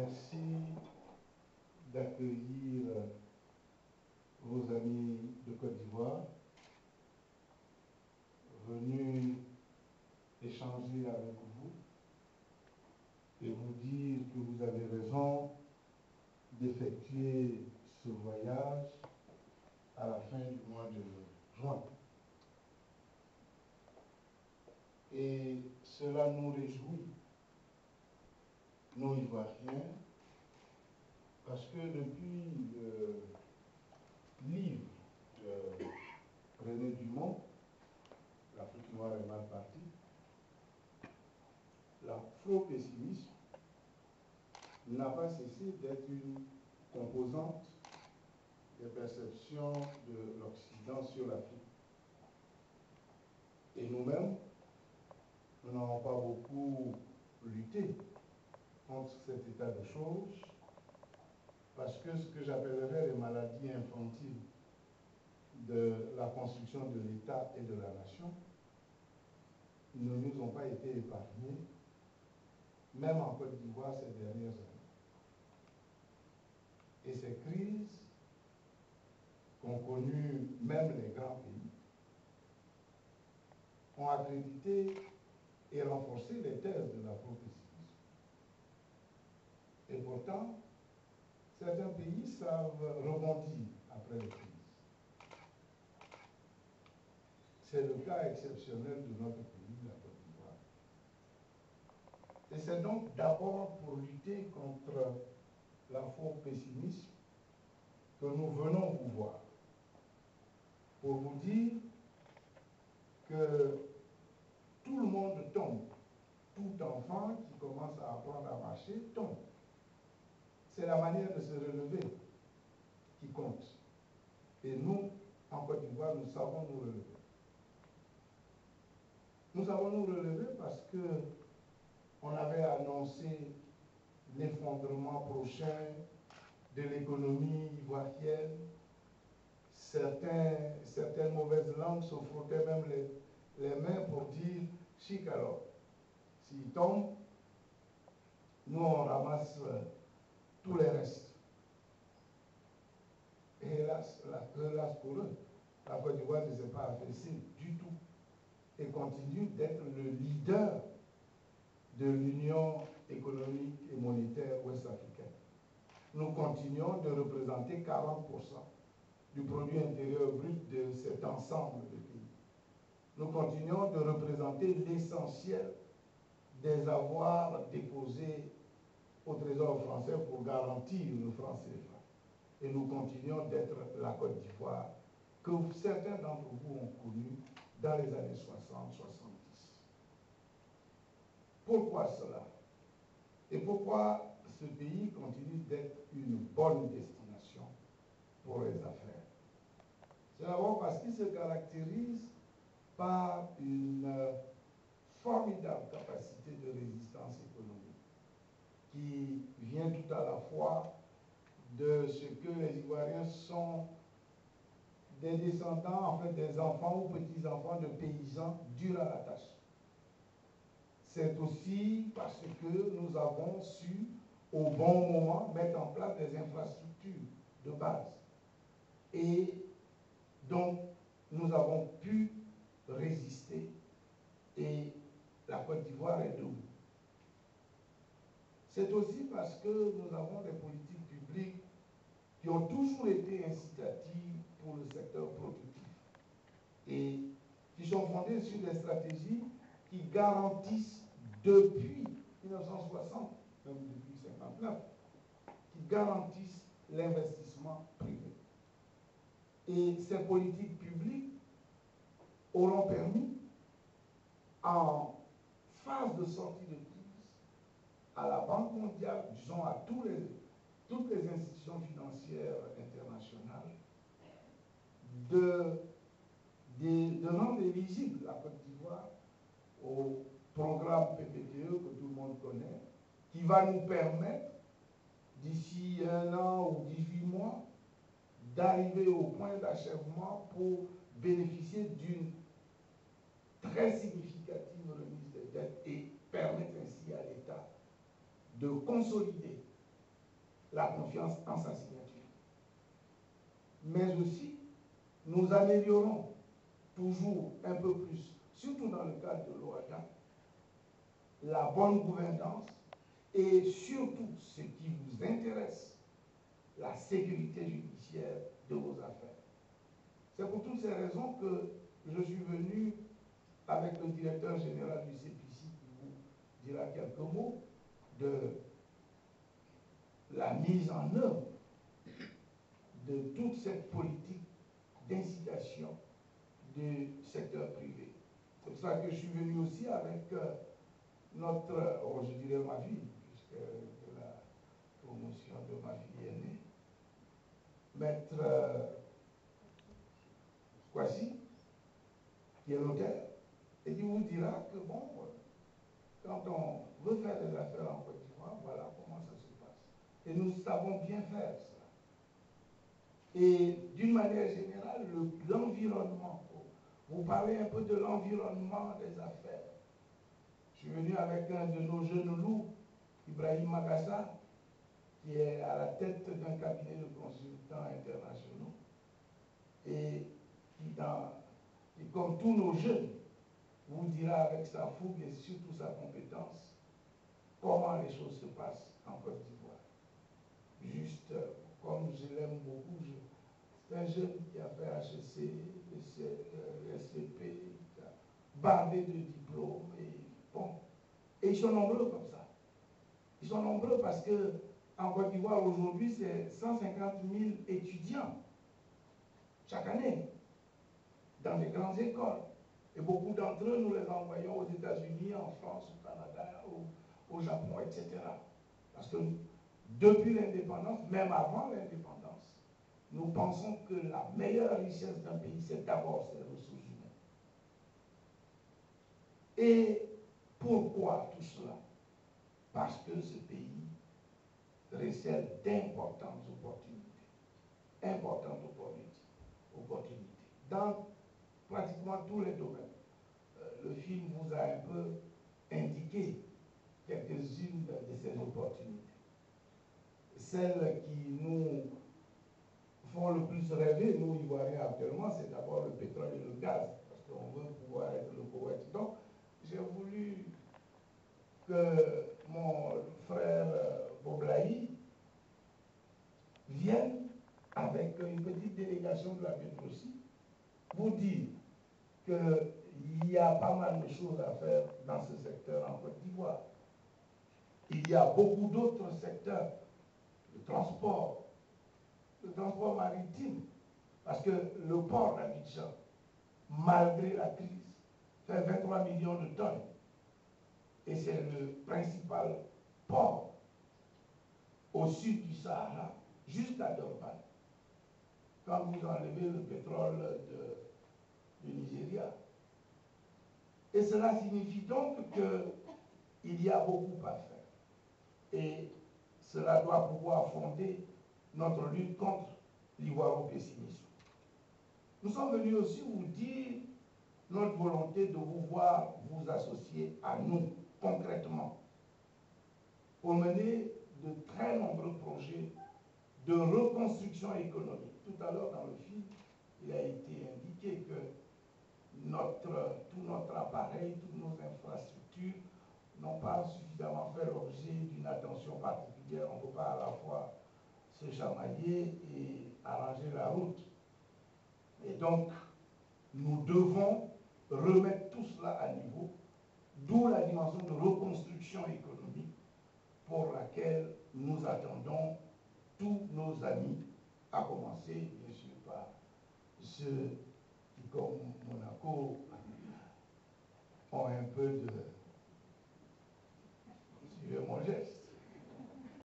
Merci d'accueillir vos amis de Côte d'Ivoire, venus échanger avec vous et vous dire que vous avez raison d'effectuer ce voyage à la fin du mois de juin. Et cela nous réjouit, nous Ivoiriens, parce que depuis le livre de René Dumont, L'Afrique noire est mal partie, l'afro-pessimisme n'a pas cessé d'être une composante des perceptions de l'Occident sur l'Afrique. Et nous-mêmes, nous n'avons pas beaucoup lutté contre cet état de choses, parce que ce que j'appellerais les maladies infantiles de la construction de l'État et de la nation ne nous ont pas été épargnées, même en Côte d'Ivoire ces dernières années. Et ces crises qu'ont connues même les grands pays ont accrédité et renforcé les thèses de l'afro-pessimisme. Et pourtant, certains pays savent rebondir après les crises. C'est le cas exceptionnel de notre pays, la Côte d'Ivoire. Et c'est donc d'abord pour lutter contre l'afro-pessimisme que nous venons vous voir, pour vous dire que tout le monde tombe. Tout enfant qui commence à apprendre à marcher tombe. C'est la manière de se relever qui compte. Et nous, en Côte d'Ivoire, nous savons nous relever. Nous savons nous relever parce que on avait annoncé l'effondrement prochain de l'économie ivoirienne. Certaines mauvaises langues se frottaient même les mains pour dire chic alors. S'il tombe, nous on ramasse tous les restes. Et hélas pour eux, la Côte d'Ivoire ne s'est pas affaissée du tout et continue d'être le leader de l'Union économique et monétaire ouest-africaine. Nous continuons de représenter 40% du produit intérieur brut de cet ensemble de pays. Nous continuons de représenter l'essentiel des avoirs déposés au Trésor français pour garantir le franc CFA. Et nous continuons d'être la Côte d'Ivoire que certains d'entre vous ont connue dans les années 60-70. Pourquoi cela? Et pourquoi ce pays continue d'être une bonne destination pour les affaires? C'est d'abord parce qu'il se caractérise par une formidable capacité de résistance économique qui vient tout à la fois de ce que les Ivoiriens sont des descendants, en fait des enfants ou petits-enfants de paysans durs à la tâche. C'est aussi parce que nous avons su, au bon moment, mettre en place des infrastructures de base. Et donc, nous avons pu résister et la Côte d'Ivoire est debout. C'est aussi parce que nous avons des politiques publiques qui ont toujours été incitatives pour le secteur productif et qui sont fondées sur des stratégies qui garantissent depuis 1960, même depuis 1959, qui garantissent l'investissement privé. Et ces politiques publiques auront permis, en phase de sortie de crise, à la Banque mondiale, disons à toutes les institutions financières internationales, de rendre éligible la Côte d'Ivoire au programme PPTE que tout le monde connaît, qui va nous permettre, d'ici 1 an ou 18 mois, d'arriver au point d'achèvement pour bénéficier d'une très significative remise des dettes et permettre ainsi à l'État de consolider la confiance en sa signature. Mais aussi, nous améliorons toujours un peu plus, surtout dans le cadre de l'OAGA, la bonne gouvernance et surtout ce qui vous intéresse, la sécurité judiciaire de vos affaires. C'est pour toutes ces raisons que je suis venu avec le directeur général du CPC qui vous dira quelques mots de la mise en œuvre de toute cette politique d'incitation du secteur privé. C'est pour ça que je suis venu aussi avec notre, je dirais ma fille, puisque de la promotion de ma fille aînée, Maître Kwasi, qui est notaire, et qui vous dira que bon, quand on veut faire des affaires en Côte d'Ivoire, voilà comment ça se passe. Et nous savons bien faire cela. Et d'une manière générale, l'environnement, vous parlez un peu de l'environnement des affaires. Je suis venu avec un de nos jeunes loups, Ibrahim Magassa, qui est à la tête d'un cabinet de consultants internationaux et qui, comme tous nos jeunes, vous dira avec sa fougue et surtout sa compétence comment les choses se passent en Côte d'Ivoire. Juste comme je l'aime beaucoup, c'est un jeune qui a fait HEC, SCP, qui a bardé de diplômes et bon. Et ils sont nombreux comme ça. Ils sont nombreux parce que en Côte d'Ivoire aujourd'hui, c'est 150 000 étudiants chaque année dans les grandes écoles. Et beaucoup d'entre eux, nous les envoyons aux États-Unis, en France, au Canada, au Japon, etc. Parce que depuis l'indépendance, même avant l'indépendance, nous pensons que la meilleure richesse d'un pays, c'est d'abord ses ressources humaines. Et pourquoi tout cela? Parce que ce pays recèle d'importantes opportunités. Importantes opportunités. Dans pratiquement tous les domaines. Le film vous a un peu indiqué quelques-unes de ces opportunités. Celles qui nous font le plus rêver, nous Ivoiriens actuellement, c'est d'abord le pétrole et le gaz, parce qu'on veut pouvoir être le Koweït. Donc, j'ai voulu que mon frère Boblaï vienne avec une petite délégation de la Pétrosie vous dire qu'il y a pas mal de choses à faire dans ce secteur en Côte d'Ivoire. Il y a beaucoup d'autres secteurs, le transport maritime, parce que le port d'Abidjan, malgré la crise, fait 23 millions de tonnes. Et c'est le principal port au sud du Sahara, jusqu'à Durban. Quand vous enlevez le pétrole du Nigeria. Et cela signifie donc qu'il y a beaucoup à faire. Et cela doit pouvoir fonder notre lutte contre l'ivoiro-pessimisme. Nous sommes venus aussi vous dire notre volonté de vous voir vous associer à nous concrètement pour mener de très nombreux projets de reconstruction économique. Tout à l'heure dans le film, il a été indiqué que tout notre appareil, toutes nos infrastructures n'ont pas suffisamment fait l'objet d'une attention particulière. On ne peut pas à la fois se chamailler et arranger la route. Et donc, nous devons remettre tout cela à niveau, d'où la dimension de reconstruction économique pour laquelle nous attendons tous nos amis, à commencer bien sûr par ceux qui, comme Monaco, ont un peu de